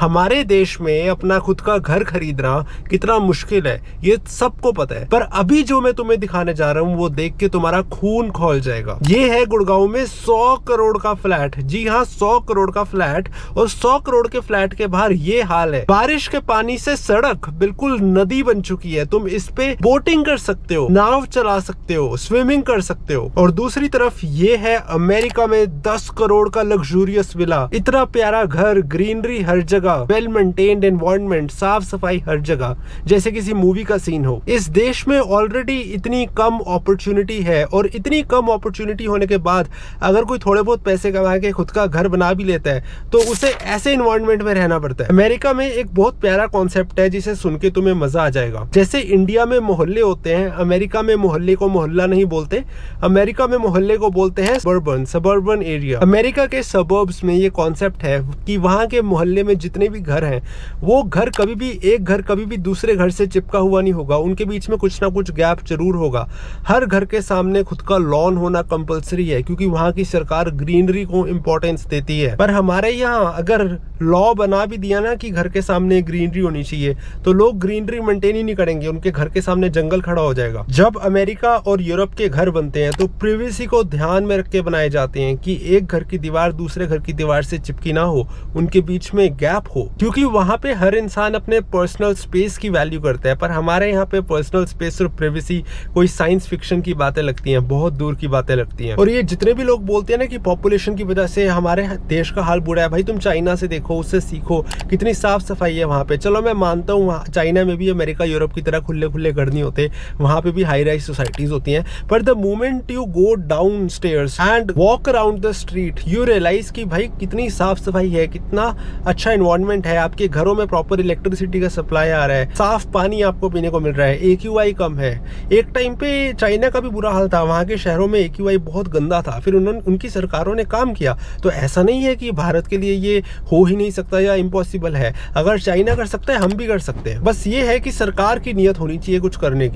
हमारे देश में अपना खुद का घर खरीदना कितना मुश्किल है ये सबको पता है, पर अभी जो मैं तुम्हें दिखाने जा रहा हूँ वो देख के तुम्हारा खून खौल जाएगा। ये है गुड़गांव में 100 करोड़ का फ्लैट। जी हाँ, 100 करोड़ का फ्लैट। और 100 करोड़ के फ्लैट के बाहर ये हाल है। बारिश के पानी से सड़क बिल्कुल नदी बन चुकी है। तुम इस पे बोटिंग कर सकते हो, नाव चला सकते हो, स्विमिंग कर सकते हो। और दूसरी तरफ ये है अमेरिका में 10 करोड़ का लग्जूरियस विला। इतना प्यारा घर, ग्रीनरी हर जगह, वेल मेंटेन्ड एनवायरनमेंट, साफ सफाई हर जगह, जैसे किसी मूवी का सीन हो। इस देश में ऑलरेडी इतनी कम अपॉर्चुनिटी है, और इतनी कम अपॉर्चुनिटी होने के बाद अगर कोई थोड़े बहुत पैसे कमा के खुद का घर बना भी लेता है तो उसे ऐसे एनवायरनमेंट में रहना पड़ता है। अमेरिका में एक बहुत प्यारा कॉन्सेप्ट है जिसे सुन के तुम्हें मजा आ जाएगा। जैसे इंडिया में मोहल्ले होते हैं, अमेरिका में मोहल्ले को मोहल्ला नहीं बोलते, अमेरिका में मोहल्ले को बोलते हैं सबर्बन एरिया। अमेरिका के सबर्ब्स में ये कॉन्सेप्ट है कि वहां के मोहल्ले में जितने भी घर हैं वो घर कभी भी एक घर कभी भी दूसरे घर से चिपका हुआ नहीं होगा। उनके बीच में कुछ ना कुछ गैप जरूर होगा। हर घर के सामने खुद का लॉन होना कंपलसरी है, क्योंकि वहां की सरकार ग्रीनरी को इंपॉर्टेंस देती है। पर हमारे यहाँ अगर लॉ बना भी दिया ना कि घर के सामने ग्रीनरी होनी चाहिए, तो लोग ग्रीनरी मेंटेन ही नहीं करेंगे, उनके घर के सामने जंगल खड़ा हो जाएगा। जब अमेरिका और यूरोप के घर बनते हैं तो प्रिवेसी को ध्यान में रख के बनाए जाते हैं कि एक घर की दीवार दूसरे घर की दीवार से चिपकी ना हो, उनके बीच में गैप हो, क्योंकि वहां पे हर इंसान अपने पर्सनल स्पेस की वैल्यू करता है। पर हमारे यहाँ पे पर्सनल स्पेस और प्राइवेसी कोई साइंस फिक्शन की बातें लगती हैं, बहुत दूर की बातें लगती हैं। और ये जितने भी लोग बोलते हैं ना कि पॉपुलेशन की वजह से हमारे देश का हाल बुरा है, भाई तुम चाइना से देखो, उससे सीखो, कितनी साफ सफाई है वहां पे। चलो मैं मानता हूँ चाइना में भी अमेरिका यूरोप की तरह खुले खुले घर नहीं होते, वहां पे भी हाई राइज सोसाइटीज होती हैं। पर the moment you go downstairs and walk around the street, you realise कि भाई कितनी साफ सफाई है, कितना अच्छा एनवायरनमेंट है। आपके घरों में प्रॉपर इलेक्ट्रिसिटी का सप्लाई आ रहा है, साफ पानी आपको पीने को मिल रहा है, AQI कम है। एक टाइम पे चाइना का भी बुरा हाल था, वहां के शहरों में AQI बहुत गंदा था, फिर उनकी सरकारों ने काम किया। तो ऐसा नहीं है कि भारत के लिए ये हो ही नहीं सकता या इम्पॉसिबल है। अगर चाइना कर सकता है हम भी कर सकते हैं। बस ये है कि सरकार की नीयत होनी चाहिए कुछ करने की।